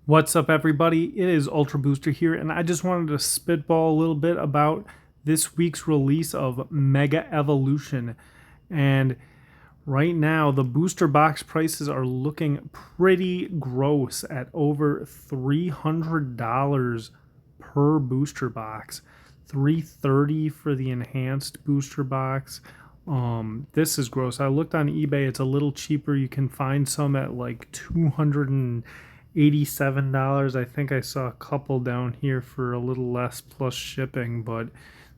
What's up, everybody? It is Ultra Booster here, and I just wanted to spitball a little bit about this week's release of Mega Evolution. And right now, the booster box prices are looking pretty gross at over $300 per booster box. $330 for the enhanced booster box. This is gross. I looked on eBay, it's a little cheaper. You can find some at like $287. I think I saw a couple down here for a little less plus shipping, but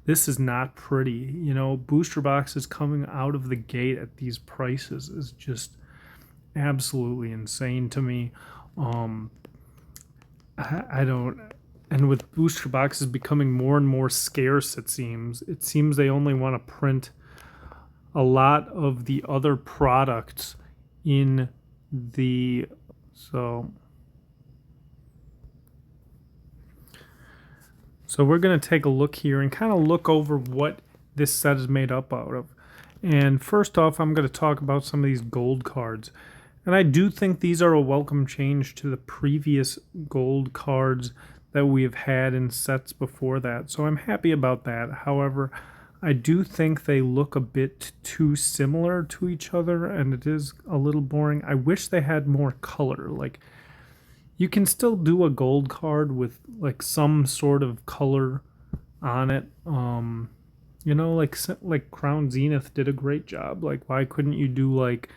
this is not pretty. Booster boxes coming out of the gate at these prices is just absolutely insane to me. Um, I don't. And with booster boxes becoming more and more scarce, it seems they only want to print a lot of the other products in the so So we're going to take a look here and kind of look over what this set is made up out of. And first off, I'm going to talk about some of these gold cards. And I do think these are a welcome change to the previous gold cards that we have had in sets before that. So I'm happy about that. However, I do think they look a bit too similar to each other, and it is a little boring. I wish they had more color. Like, you can still do a gold card with like some sort of color on it. Like Crown Zenith did a great job. Like, why couldn't you do like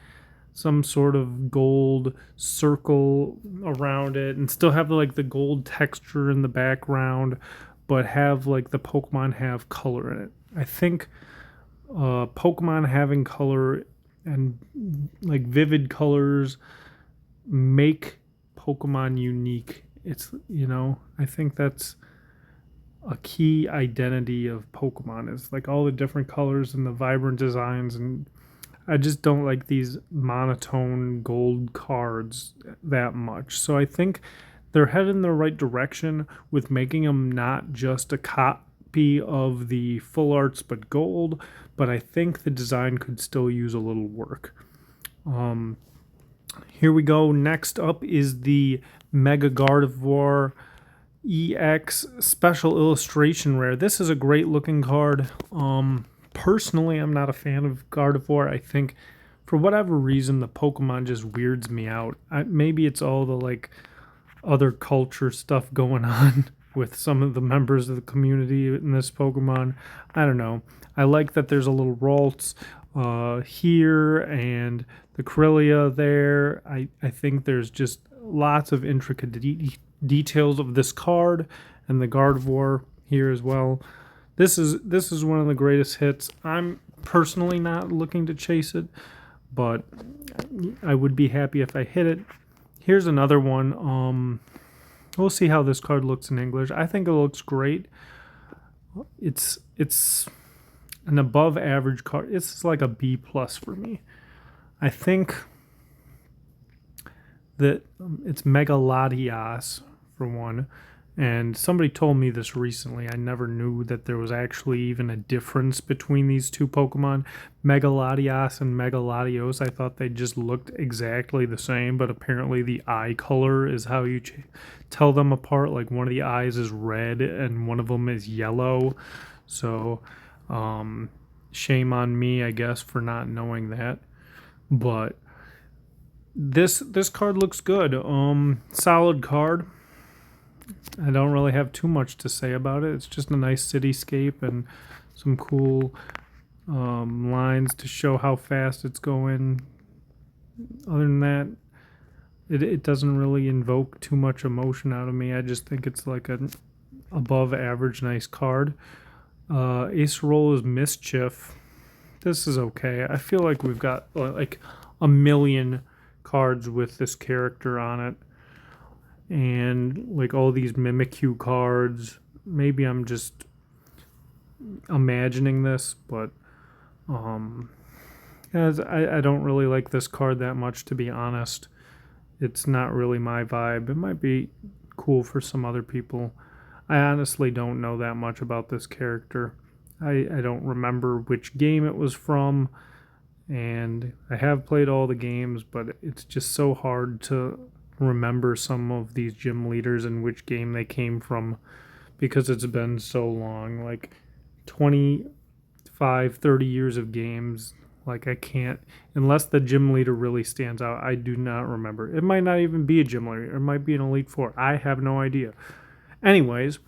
some sort of gold circle around it and still have like the gold texture in the background, but have like the Pokemon have color in it? I think Pokemon having color and like vivid colors make Pokemon unique. I think that's a key identity of Pokemon is like all the different colors and the vibrant designs. And I just don't like these monotone gold cards that much. So I think they're headed in the right direction with making them not just a copy of the full arts but gold, but I think the design could still use a little work. Here we go. Next up is the Mega Gardevoir EX Special Illustration Rare. This is a great looking card. Personally, I'm not a fan of Gardevoir. I think for whatever reason, the Pokemon just weirds me out. Maybe it's all the like other culture stuff going on with some of the members of the community in this Pokemon. I don't know. I like that there's a little Ralts here and the Corellia there. I think there's just lots of intricate details of this card and the Gardevoir here as well. This is one of the greatest hits. I'm personally not looking to chase it, but I would be happy if I hit it. Here's another one. We'll see how this card looks in English. I think it looks great. It's an above average card. It's like a B plus for me. I think that it's Megalodios for one. And somebody told me this recently. I never knew that there was actually even a difference between these two Pokemon, Megalodios and Megalodios. I thought they just looked exactly the same, but apparently the eye color is how you tell them apart. Like one of the eyes is red and one of them is yellow. So, shame on me, I guess, for not knowing that. But this card looks good. Solid card. I don't really have too much to say about it. It's just a nice cityscape and some cool lines to show how fast it's going. Other than that, it doesn't really invoke too much emotion out of me. I just think it's like an above average nice card. Ace Roll is Mischief. This is okay. I feel like we've got like a million cards with this character on it. And like all these Mimikyu cards. Maybe I'm just imagining this, but as I don't really like this card that much, to be honest. It's not really my vibe. It might be cool for some other people. I honestly don't know that much about this character. I don't remember which game it was from, and I have played all the games, but it's just so hard to remember some of these gym leaders and which game they came from because it's been so long, like 25, 30 years of games. Like I can't, unless the gym leader really stands out, I do not remember. It might not even be a gym leader. It might be an Elite Four. I have no idea. Anyways,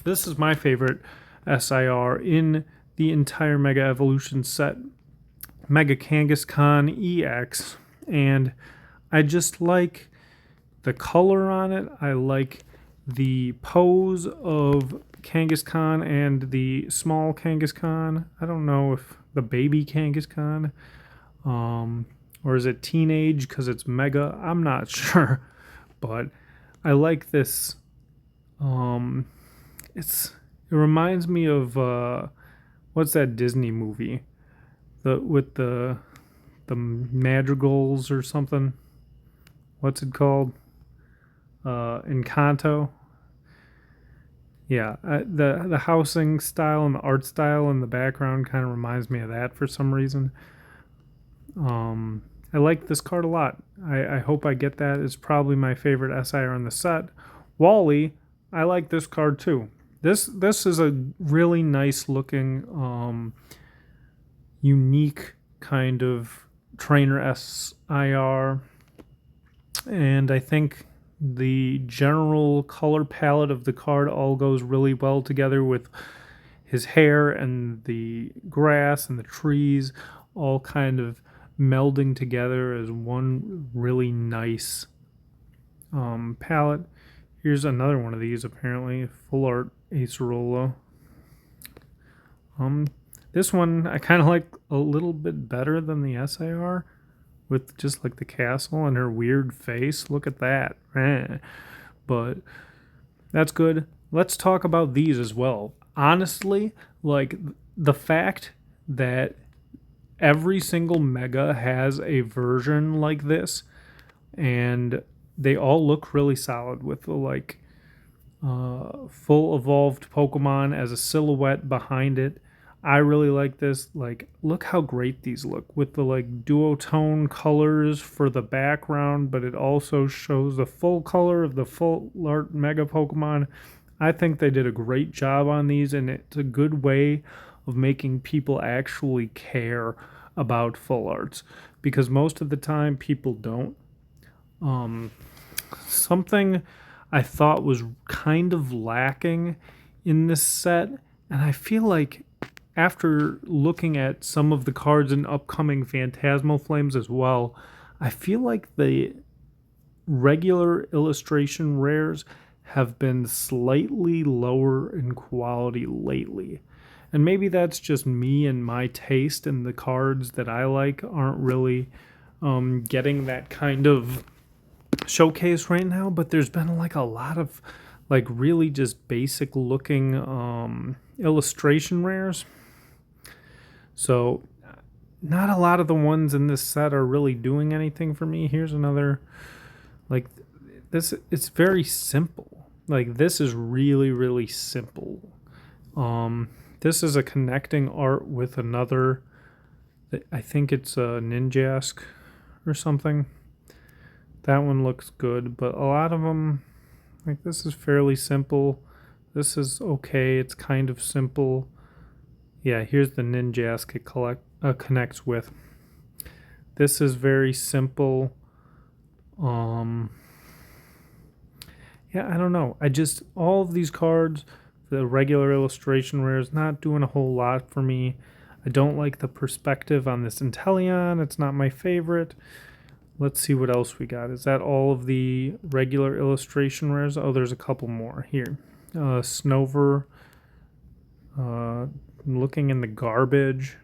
this is my favorite SIR in the entire Mega Evolution set, Mega Kangaskhan EX, and I just like the color on it. I like the pose of Kangaskhan and the small Kangaskhan. I don't know if the baby Kangaskhan, or is it teenage because it's Mega? I'm not sure, but I like this. It reminds me of what's that Disney movie? The madrigals or something. What's it called? Encanto. Yeah, the housing style and the art style in the background kind of reminds me of that for some reason. I like this card a lot. I hope I get that. It's probably my favorite SIR in the set. Wally, I like this card too. This is a really nice looking, unique kind of trainer SIR, and I think the general color palette of the card all goes really well together with his hair and the grass and the trees all kind of melding together as one really nice palette. Here's another one of these, apparently full art Acerola. This one I kind of like a little bit better than the SIR, with just like the castle and her weird face. Look at that. But that's good. Let's talk about these as well. Honestly, like the fact that every single Mega has a version like this, and they all look really solid with the like full evolved Pokemon as a silhouette behind it. I really like this. Like, look how great these look with the like duotone colors for the background, but it also shows the full color of the full art Mega Pokemon. I think they did a great job on these, and it's a good way of making people actually care about full arts, because most of the time people don't. Something I thought was kind of lacking in this set, and I feel like after looking at some of the cards in upcoming Phantasmal Flames as well, I feel like the regular illustration rares have been slightly lower in quality lately. And maybe that's just me and my taste, and the cards that I like aren't really getting that kind of showcase right now. But there's been like a lot of like really just basic looking illustration rares. So not a lot of the ones in this set are really doing anything for me. Here's another, like this, it's very simple. Like this is really, really simple. This is a connecting art with another, I think it's a Ninjask or something. That one looks good, but a lot of them, like this is fairly simple. This is okay, it's kind of simple. Yeah, here's the Ninjask it connects with. This is very simple. Yeah, I don't know. All of these cards, the regular illustration rares, not doing a whole lot for me. I don't like the perspective on this Inteleon. It's not my favorite. Let's see what else we got. Is that all of the regular illustration rares? Oh, there's a couple more here. Snover. Looking in the garbage.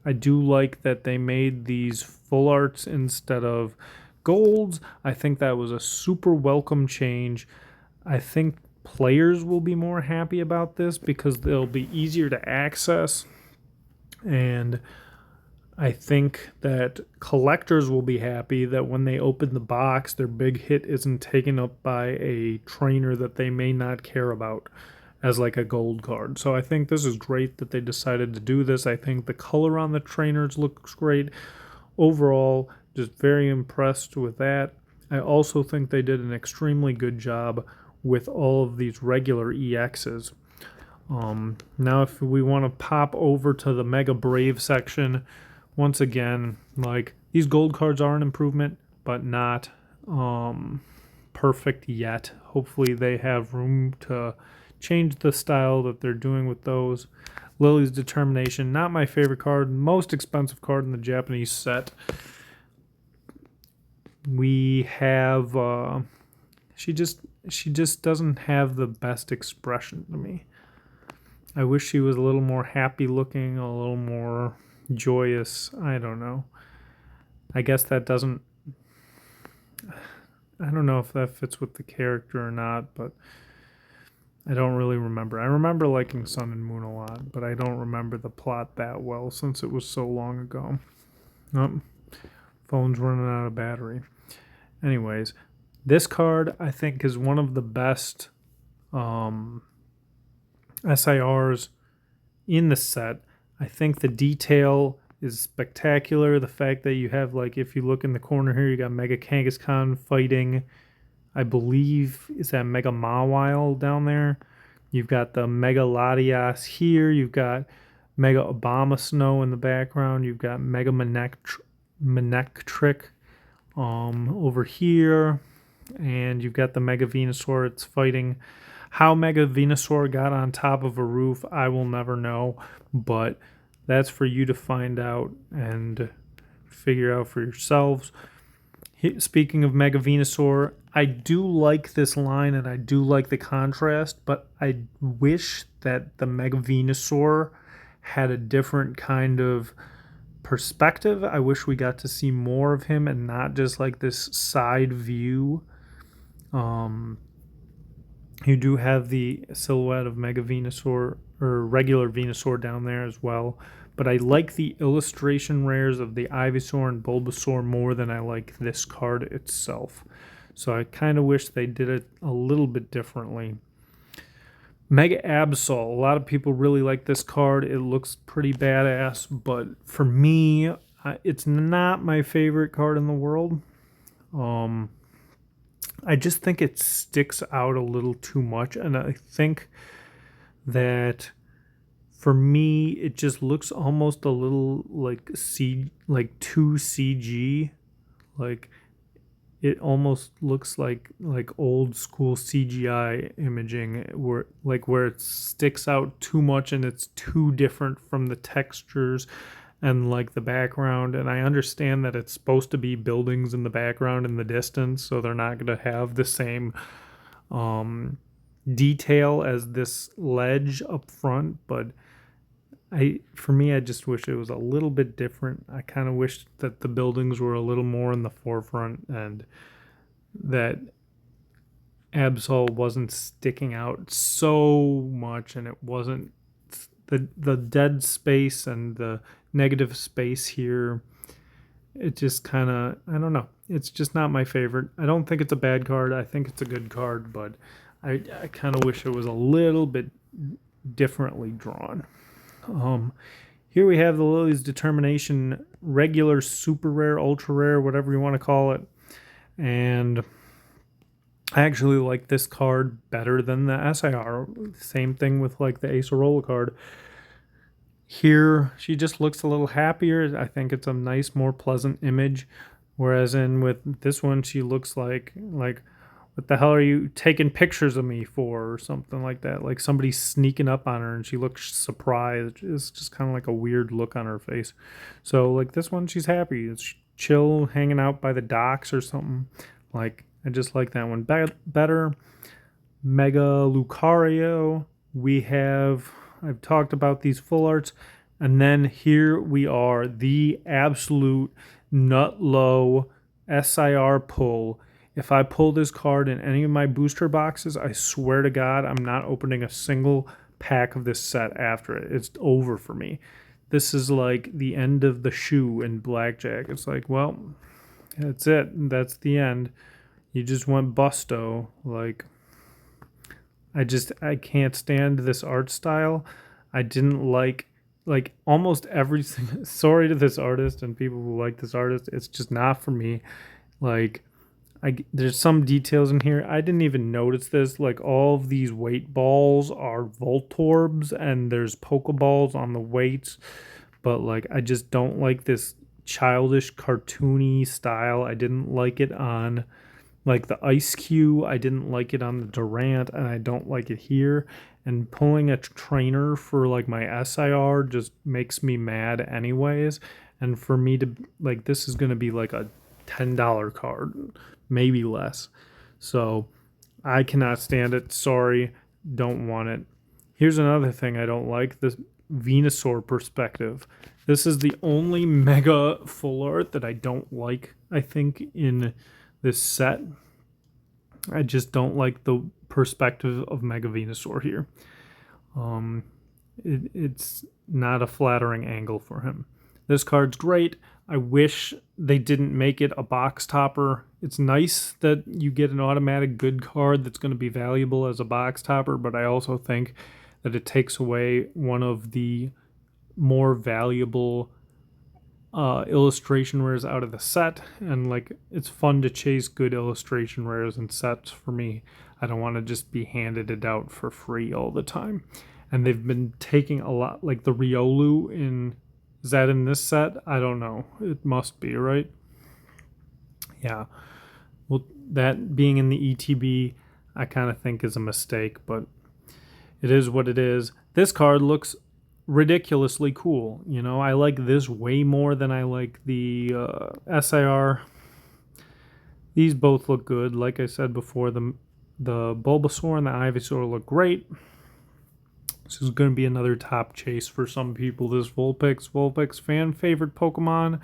I do like that they made these full arts instead of golds. I think that was a super welcome change. I think players will be more happy about this because they'll be easier to access, and I think that collectors will be happy that when they open the box, their big hit isn't taken up by a trainer that they may not care about as like a gold card. So I think this is great that they decided to do this. I think the color on the trainers looks great. Overall, just very impressed with that. I also think they did an extremely good job with all of these regular EXs. Now, if we want to pop over to the Mega Brave section, once again, like these gold cards are an improvement, but not perfect yet. Hopefully, they have room to change the style that they're doing with those. Lily's Determination, not my favorite card, most expensive card in the Japanese set. We have she just doesn't have the best expression to me. I wish she was a little more happy looking, a little more joyous. I don't know. I guess that doesn't. I don't know if that fits with the character or not, but I don't really remember. I remember liking Sun and Moon a lot, but I don't remember the plot that well since it was so long ago. Oh, phone's running out of battery. Anyways, this card I think is one of the best SIRs in the set. I think the detail is spectacular. The fact that you have, like, if you look in the corner here, you got Mega Kangaskhan fighting, I believe, is that Mega Mawile down there? You've got the Mega Latias here. You've got Mega Obama Snow in the background. You've got Mega Manectric over here. And you've got the Mega Venusaur. It's fighting. How Mega Venusaur got on top of a roof, I will never know. But that's for you to find out and figure out for yourselves. Speaking of Mega Venusaur, I do like this line and I do like the contrast, but I wish that the Mega Venusaur had a different kind of perspective. I wish we got to see more of him and not just like this side view. You do have the silhouette of Mega Venusaur or regular Venusaur down there as well. But I like the illustration rares of the Ivysaur and Bulbasaur more than I like this card itself. So I kind of wish they did it a little bit differently. Mega Absol. A lot of people really like this card. It looks pretty badass, but for me, it's not my favorite card in the world. I just think it sticks out a little too much, and I think that for me it just looks almost a little like too CG. Like it almost looks like old school CGI imaging where it sticks out too much and it's too different from the textures and like the background. And I understand that it's supposed to be buildings in the background in the distance, so they're not going to have the same detail as this ledge up front, but for me, I just wish it was a little bit different. I kind of wish that the buildings were a little more in the forefront and that Absol wasn't sticking out so much, and it wasn't the dead space and the negative space here. It just kind of, I don't know. It's just not my favorite. I don't think it's a bad card. I think it's a good card, but I kind of wish it was a little bit differently drawn. Here we have the Lily's Determination, regular, super rare, ultra rare, whatever you want to call it. And I actually like this card better than the SIR. Same thing with like the Acerola card. Here, she just looks a little happier. I think it's a nice, more pleasant image. Whereas with this one, she looks like what the hell are you taking pictures of me for, or something like that? Like somebody's sneaking up on her and she looks surprised. It's just kind of like a weird look on her face. So like this one, she's happy. It's chill, hanging out by the docks or something. Like I just like that one better. Mega Lucario. I've talked about these full arts. And then here we are, the absolute nut low SIR pull. If I pull this card in any of my booster boxes, I swear to God, I'm not opening a single pack of this set after it. It's over for me. This is like the end of the shoe in Blackjack. It's like, well, that's it. That's the end. You just went busto. Like, I can't stand this art style. I didn't like almost everything. Sorry to this artist and people who like this artist. It's just not for me. Like, There's some details in here. I didn't even notice this. Like all of these weight balls are Voltorbs and there's Pokeballs on the weights. But like I just don't like this childish cartoony style. I didn't like it on like the Ice Cube. I didn't like it on the Durant and I don't like it here. And pulling a trainer for like my SIR just makes me mad anyways. And for me to like this is going to be like a $10 card, maybe less. So I cannot stand it. Sorry, don't want it. Here's another thing I don't like, the Venusaur perspective. This is the only mega full art that I don't like, I think, in this set. I just don't like the perspective of Mega Venusaur here. It's not a flattering angle for him. This card's great. I wish they didn't make it a box topper. It's nice that you get an automatic good card that's going to be valuable as a box topper, but I also think that it takes away one of the more valuable illustration rares out of the set. And like it's fun to chase good illustration rares and sets for me. I don't want to just be handed it out for free all the time. And they've been taking a lot, like the Riolu in, is that in this set? I don't know. It must be, right? Yeah. Well, that being in the ETB, I kind of think is a mistake, but it is what it is. This card looks ridiculously cool. You know, I like this way more than I like the SIR. These both look good. Like I said before, the Bulbasaur and the Ivysaur look great. This is going to be another top chase for some people. This Vulpix fan favorite Pokemon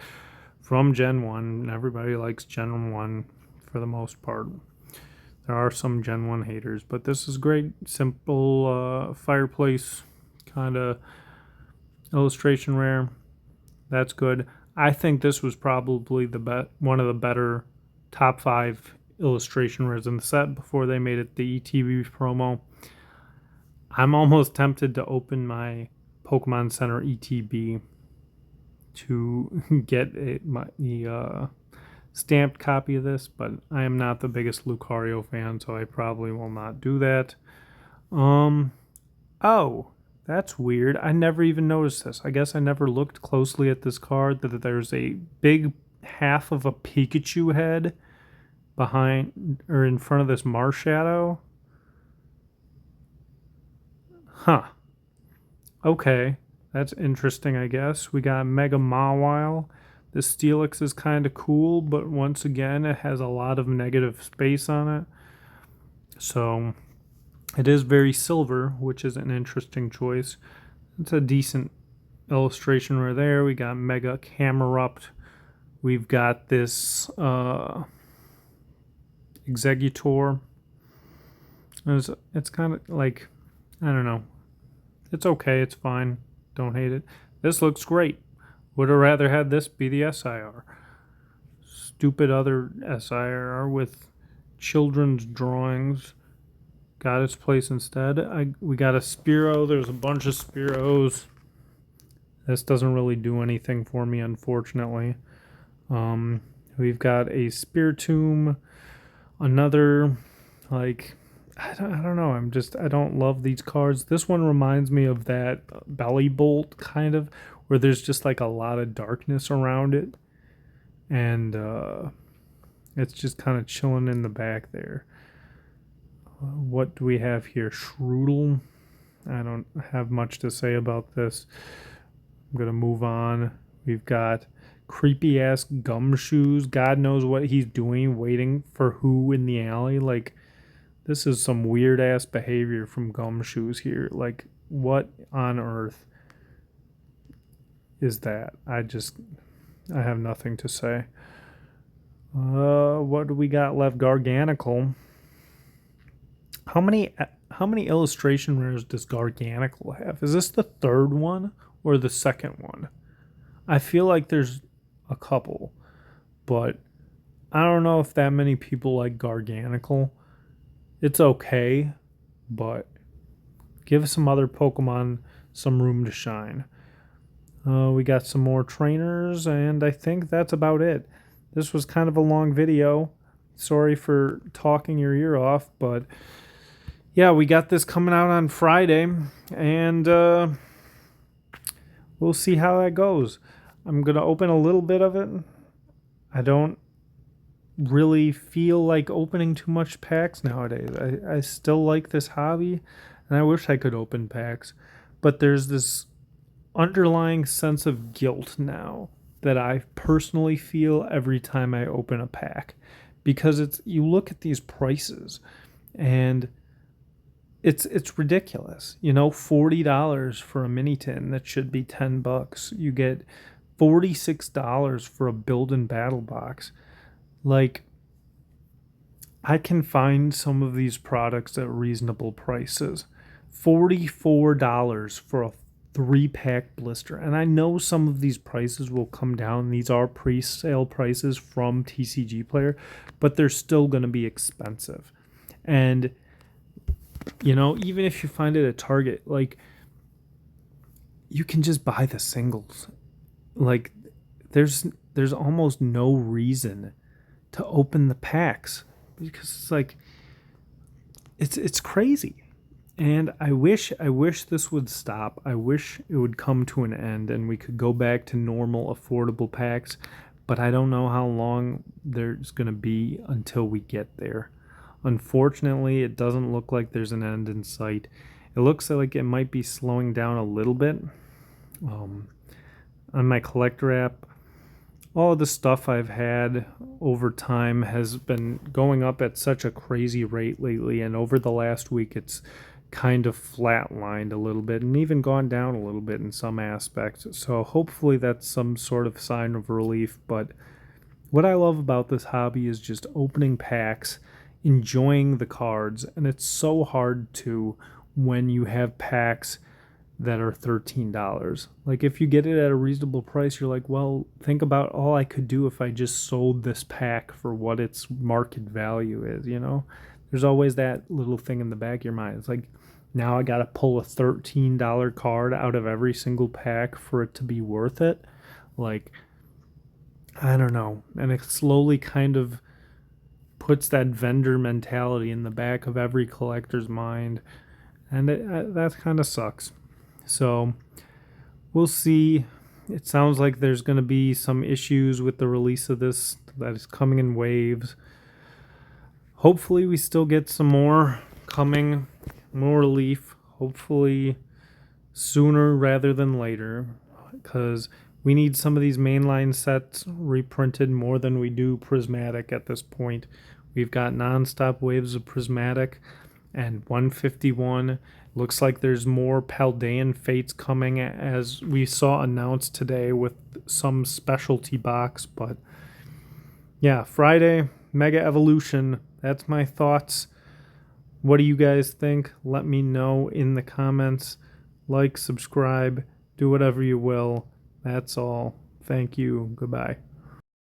from Gen 1. Everybody likes Gen 1 for the most part. There are some Gen 1 haters, but this is great. Simple fireplace kind of illustration rare. That's good. I think this was probably one of the better top 5 illustration rares in the set before they made it the ETB promo. I'm almost tempted to open my Pokemon Center ETB to get the stamped copy of this, but I am not the biggest Lucario fan, so I probably will not do that. Oh, that's weird. I never even noticed this. I guess I never looked closely at this card, that there's a big half of a Pikachu head behind or in front of this Marshadow. Huh. Okay. That's interesting, I guess. We got Mega Mawile. This Steelix is kind of cool, but once again, it has a lot of negative space on it. So it is very silver, which is an interesting choice. It's a decent illustration right there. We got Mega Camerupt. We've got this Exeggutor. It's kind of like, I don't know. It's okay. It's fine. Don't hate it. This looks great. Would have rather had this be the SIR. Stupid other SIR with children's drawings got its place instead. We got a Spearow. There's a bunch of Spearows. This doesn't really do anything for me, unfortunately. We've got a Spiritomb. Another, like, I don't know. I don't love these cards. This one reminds me of that Belly Bolt kind of, where there's just like a lot of darkness around it. And it's just kind of chilling in the back there. What do we have here? Shroodle. I don't have much to say about this. I'm going to move on. We've got creepy ass Gumshoes. God knows what he's doing, waiting for who in the alley. Like, this is some weird ass behavior from Gumshoes here. Like, what on earth is that? I have nothing to say. What do we got left? Garganical. How many illustration rares does Garganical have? Is this the third one or the second one? I feel like there's a couple, but I don't know if that many people like Garganical. It's okay, but give some other Pokemon some room to shine. We got some more trainers, and I think that's about it. This was kind of a long video. Sorry for talking your ear off, but yeah, we got this coming out on Friday, and we'll see how that goes. I'm going to open a little bit of it. I don't really feel like opening too much packs nowadays. I still like this hobby, and I wish I could open packs, but there's this underlying sense of guilt now that I personally feel every time I open a pack, because it's you look at these prices and it's ridiculous. $40 for a mini tin that should be $10. You get $46 for a build and battle box. Like, I can find some of these products at reasonable prices. $44 for a 3-pack blister. And I know some of these prices will come down. These are pre-sale prices from TCG Player, but they're still going to be expensive. And even if you find it at Target, like, you can just buy the singles. Like, there's almost no reason to open the packs, because it's like it's crazy. And I wish this would stop. I wish it would come to an end and we could go back to normal affordable packs, but I don't know how long there's going to be until we get there. Unfortunately, it doesn't look like there's an end in sight. It looks like it might be slowing down a little bit. On my collector app, all of the stuff I've had over time has been going up at such a crazy rate lately, and over the last week it's kind of flatlined a little bit and even gone down a little bit in some aspects. So hopefully that's some sort of sign of relief. But what I love about this hobby is just opening packs, enjoying the cards, and it's so hard to when you have packs that are $13. Like, if you get it at a reasonable price, you're like, well, think about all I could do if I just sold this pack for what its market value is. There's always that little thing in the back of your mind. It's like, now I gotta pull a $13 card out of every single pack for it to be worth it. Like, I don't know. And it slowly kind of puts that vendor mentality in the back of every collector's mind, and that kind of sucks. So we'll see. It sounds like there's going to be some issues with the release of this, that is coming in waves. Hopefully we still get some more coming, more relief, hopefully sooner rather than later, because we need some of these mainline sets reprinted more than we do prismatic at this point. We've got nonstop waves of prismatic and 151. Looks like there's more Paldean Fates coming, as we saw announced today with some specialty box. But yeah, Friday, Mega Evolution. That's my thoughts. What do you guys think? Let me know in the comments. Like, subscribe, do whatever you will. That's all. Thank you. Goodbye.